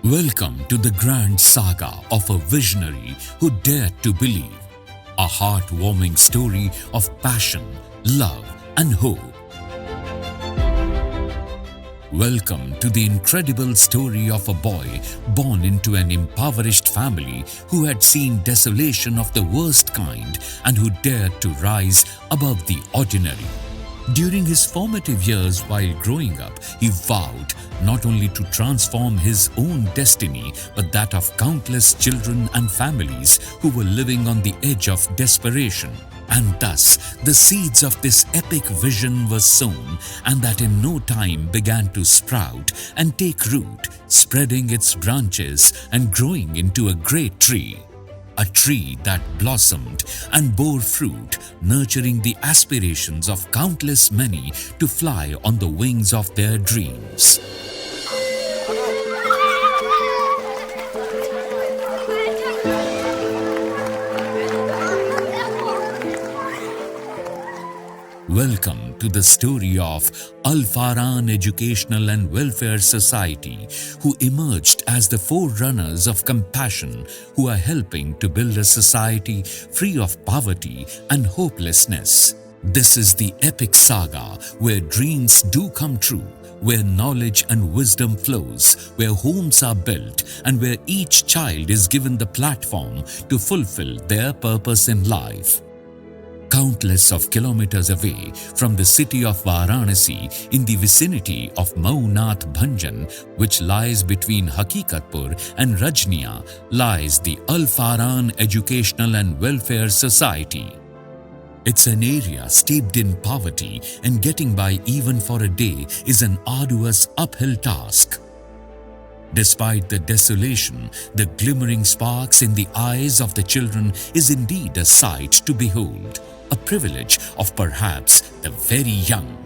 Welcome to the grand saga of a visionary who dared to believe. A heartwarming story of passion, love, and hope. Welcome to the incredible story of a boy born into an impoverished family who had seen desolation of the worst kind and who dared to rise above the ordinary. During his formative years while growing up, he vowed not only to transform his own destiny but that of countless children and families who were living on the edge of desperation. And thus, the seeds of this epic vision were sown, and that in no time began to sprout and take root, spreading its branches and growing into a great tree. A tree that blossomed and bore fruit, nurturing the aspirations of countless many to fly on the wings of their dreams. Welcome to the story of Al Farhan Educational and Welfare Society, who emerged as the forerunners of compassion, who are helping to build a society free of poverty and hopelessness. This is the epic saga where dreams do come true, where knowledge and wisdom flows, where homes are built, and where each child is given the platform to fulfill their purpose in life. Countless of kilometers away from the city of Varanasi, in the vicinity of Maunath Bhanjan, which lies between Hakikatpur and Rajnia, lies the Al Farhan Educational and Welfare Society. It's an area steeped in poverty, and getting by even for a day is an arduous uphill task. Despite the desolation, the glimmering sparks in the eyes of the children is indeed a sight to behold, a privilege of perhaps the very young.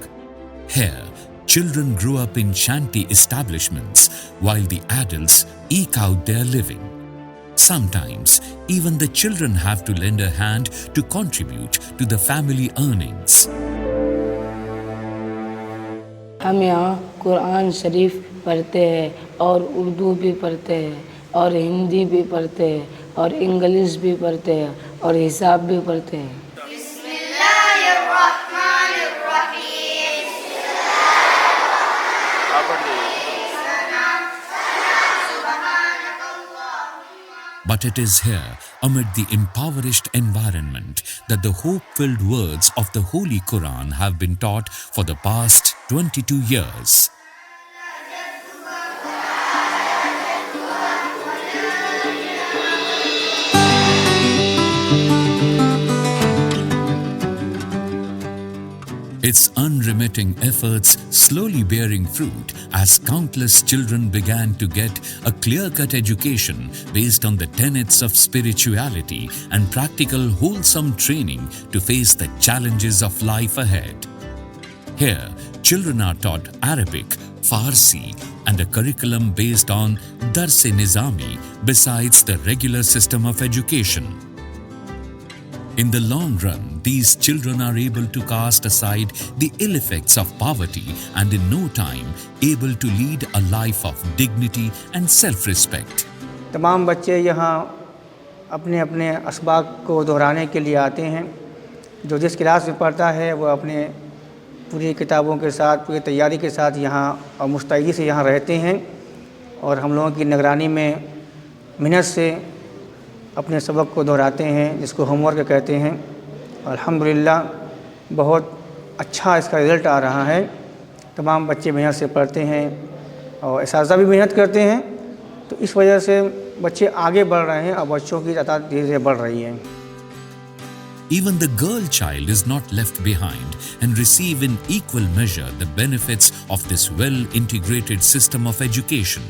Here, children grew up in shanty establishments while the adults eke out their living. Sometimes, even the children have to lend a hand to contribute to the family earnings. हम यहाँ कुरान शरीफ पढ़ते हैं और उर्दू भी पढ़ते हैं और हिंदी भी पढ़ते हैं और इंग्लिश भी पढ़ते हैं और हिसाब भी पढ़ते हैं. But it is here, amid the impoverished environment, that the hope-filled words of the Holy Quran have been taught for the past 22 years. Its unremitting efforts slowly bearing fruit as countless children began to get a clear-cut education based on the tenets of spirituality and practical wholesome training to face the challenges of life ahead. Here, children are taught Arabic, Farsi, and a curriculum based on Dars-e-Nizami besides the regular system of education. In the long run, these children are able to cast aside the ill effects of poverty and in no time able to lead a life of dignity and self-respect. तमाम बच्चे यहाँ अपने अपने असबाक को दोहराने के लिए आते हैं. जो जिस क्लास में पढ़ता है वो अपने पूरी किताबों के साथ, पूरी तैयारी के साथ यहाँ और मुस्तैदी से यहाँ रहते हैं और हम लोगों की निगरानी में मेहनत से अपने सबक को दोहराते हैं, जिसको होमवर्क कहते हैं. अल्हम्दुलिल्लाह बहुत अच्छा इसका रिज़ल्ट आ रहा है. तमाम बच्चे मेहनत से पढ़ते हैं और इस्तिज़ा भी मेहनत करते हैं, तो इस वजह से बच्चे आगे बढ़ रहे हैं और बच्चों की तादाद धीरे-धीरे बढ़ रही है. Even the girl child is not left behind and receive in equal measure the benefits of this well-integrated system of education.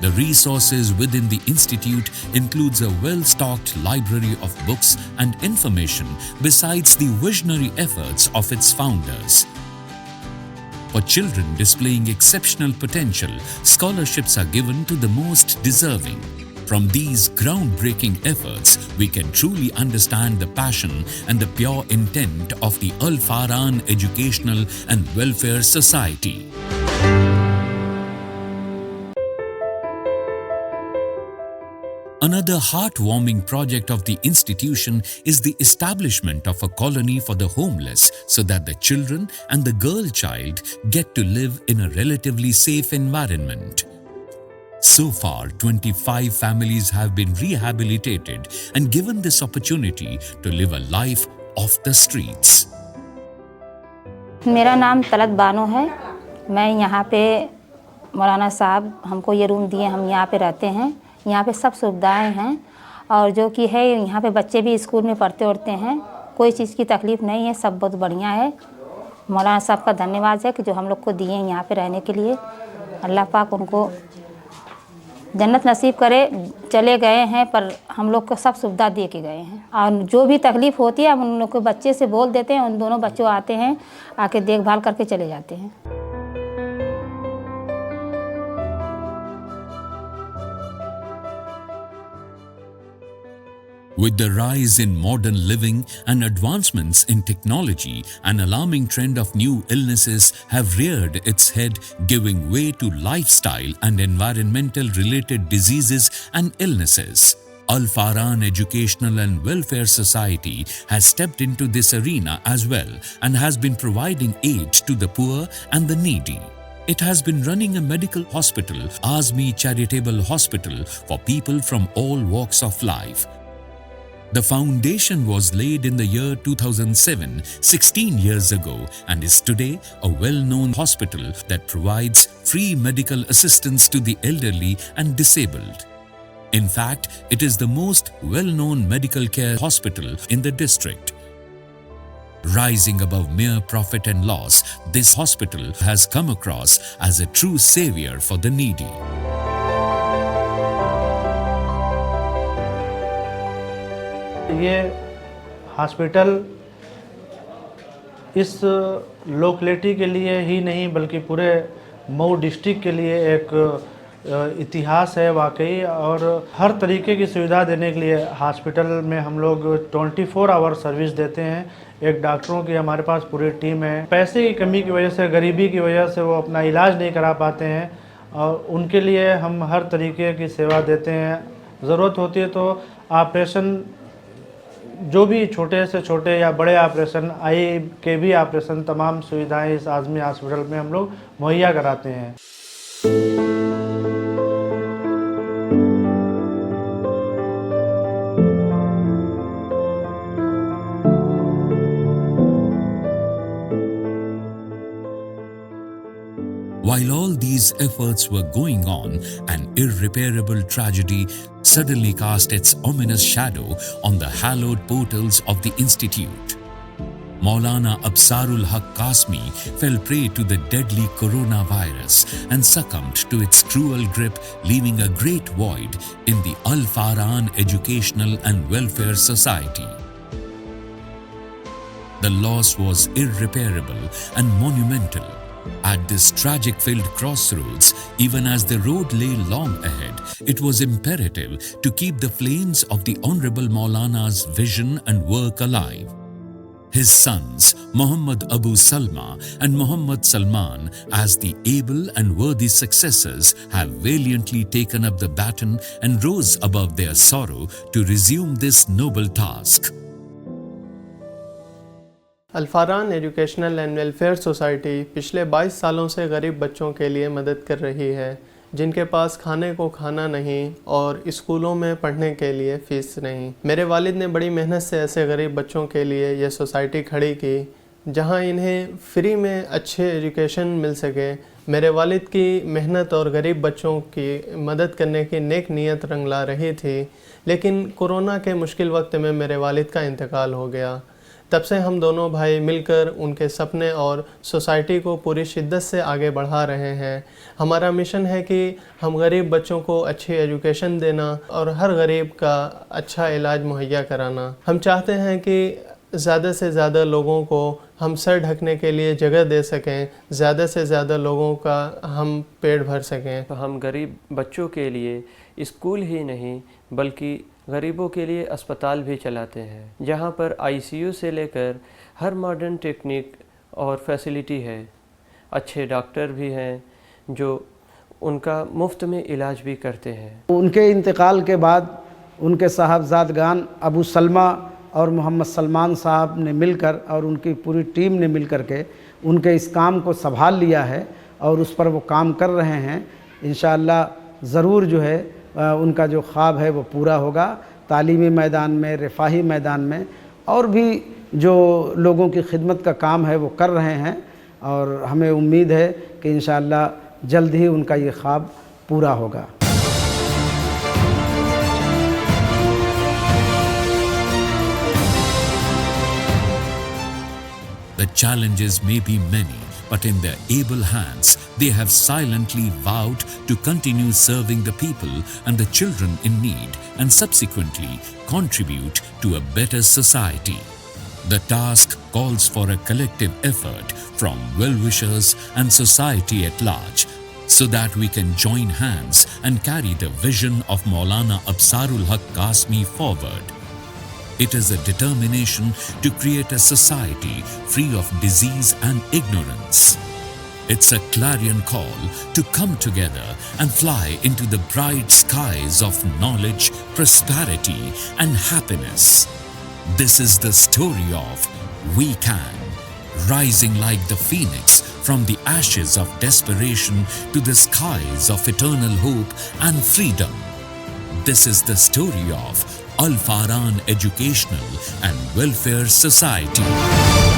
The resources within the institute includes a well-stocked library of books and information besides the visionary efforts of its founders. For children displaying exceptional potential, scholarships are given to the most deserving. From these groundbreaking efforts, we can truly understand the passion and the pure intent of the Al Farhan Educational and Welfare Society. Another heartwarming project of the institution is the establishment of a colony for the homeless so that the children and the girl child get to live in a relatively safe environment. So far, 25 families have been rehabilitated and given this opportunity to live a life off the streets. मेरा नाम तलत बानो है। मैं यहाँ पे मौलाना साहब हमको ये room दिए, हम यहाँ पे रहते हैं। यहाँ पे सब सुविधाएं हैं और जो कि है यहाँ पे बच्चे भी स्कूल में पढ़ते हैं, कोई चीज़ की तकलीफ़ नहीं है, सब बहुत बढ़िया है। मौलाना साहब का धन्यवाद है कि जो हम लोग को दिए हैं यहाँ पे रहने के लिए। अल्लाह पाक उनको जन्नत नसीब करे। चले गए हैं पर हम लोग को सब सुविधा दे के गए हैं और जो भी तकलीफ़ होती है हम उन लोग को बच्चे से बोल देते हैं, उन दोनों बच्चों आते हैं, आके देखभाल करके चले जाते हैं। With the rise in modern living and advancements in technology, an alarming trend of new illnesses have reared its head, giving way to lifestyle and environmental related diseases and illnesses. Al Farhan Educational and Welfare Society has stepped into this arena as well and has been providing aid to the poor and the needy. It has been running a medical hospital, Azmi Charitable Hospital, for people from all walks of life. The foundation was laid in the year 2007, 16 years ago, and is today a well-known hospital that provides free medical assistance to the elderly and disabled. In fact, it is the most well-known medical care hospital in the district. Rising above mere profit and loss, this hospital has come across as a true savior for the needy. ये hospital इस locality के लिए ही नहीं बल्कि पूरे Mau district के लिए एक इतिहास है वाकई। और हर तरीके की सुविधा देने के लिए हॉस्पिटल में हम लोग 24 आवर सर्विस देते हैं। एक डॉक्टरों की हमारे पास पूरी टीम है। पैसे की कमी की वजह से, गरीबी की वजह से वो अपना इलाज नहीं करा पाते हैं और उनके लिए हम हर तरीके की सेवा देते हैं। ज़रूरत होती है तो ऑपरेशन, जो भी छोटे से छोटे या बड़े ऑपरेशन, आई के भी ऑपरेशन, तमाम सुविधाएं इस आज़मी हॉस्पिटल में हम लोग मुहैया कराते हैं। While all these efforts were going on, an irreparable tragedy suddenly cast its ominous shadow on the hallowed portals of the institute. Maulana Absarul Haq Kasmi fell prey to the deadly coronavirus and succumbed to its cruel grip, leaving a great void in the Al Farhan Educational and Welfare Society. The loss was irreparable and monumental. At this tragic-filled crossroads, even as the road lay long ahead, it was imperative to keep the flames of the Honorable Maulana's vision and work alive. His sons, Muhammad Abu Salma and Muhammad Salman, as the able and worthy successors, have valiantly taken up the baton and rose above their sorrow to resume this noble task. Al Farhan educational and welfare society पिछले 22 सालों से गरीब बच्चों के लिए मदद कर रही है जिनके पास खाने को खाना नहीं और स्कूलों में पढ़ने के लिए फ़ीस नहीं। मेरे वालिद ने बड़ी मेहनत से ऐसे गरीब बच्चों के लिए यह सोसाइटी खड़ी की जहां इन्हें फ्री में अच्छे एजुकेशन मिल सके। मेरे वालिद की मेहनत और गरीब बच्चों की मदद करने की नेक नीयत रंग ला रही थी, लेकिन कोरोना के मुश्किल वक्त में मेरे वालिद का इंतकाल हो गया। तब से हम दोनों भाई मिलकर उनके सपने और सोसाइटी को पूरी शिद्दत से आगे बढ़ा रहे हैं। हमारा मिशन है कि हम गरीब बच्चों को अच्छी एजुकेशन देना और हर गरीब का अच्छा इलाज मुहैया कराना। हम चाहते हैं कि ज़्यादा से ज़्यादा लोगों को हम सर ढकने के लिए जगह दे सकें, ज़्यादा से ज़्यादा लोगों का हम पेट भर सकें। तो हम गरीब बच्चों के लिए स्कूल ही नहीं बल्कि गरीबों के लिए अस्पताल भी चलाते हैं, जहां पर आईसीयू से लेकर हर मॉडर्न टेक्निक और फैसिलिटी है। अच्छे डॉक्टर भी हैं जो उनका मुफ्त में इलाज भी करते हैं। उनके इंतकाल के बाद उनके साहबजादगान अबू सलमा और मोहम्मद सलमान साहब ने मिलकर और उनकी पूरी टीम ने मिलकर के उनके इस काम को संभाल लिया है और उस पर वो काम कर रहे हैं। इंशाअल्लाह ज़रूर जो है उनका जो ख्वाब है वो पूरा होगा। तालीमी मैदान में, रिफाही मैदान में और भी जो लोगों की खिदमत का काम है वो कर रहे हैं और हमें उम्मीद है कि इंशाअल्लाह जल्द ही उनका ये ख्वाब पूरा होगा। The challenges may be many, but in their able hands, they have silently vowed to continue serving the people and the children in need and subsequently contribute to a better society. The task calls for a collective effort from well-wishers and society at large so that we can join hands and carry the vision of Maulana Absarul Haq Qasmi forward. It is a determination to create a society free of disease and ignorance. It's a clarion call to come together and fly into the bright skies of knowledge, prosperity and happiness. This is the story of We Can, rising like the phoenix from the ashes of desperation to the skies of eternal hope and freedom. This is the story of Al Faran Educational and Welfare Society.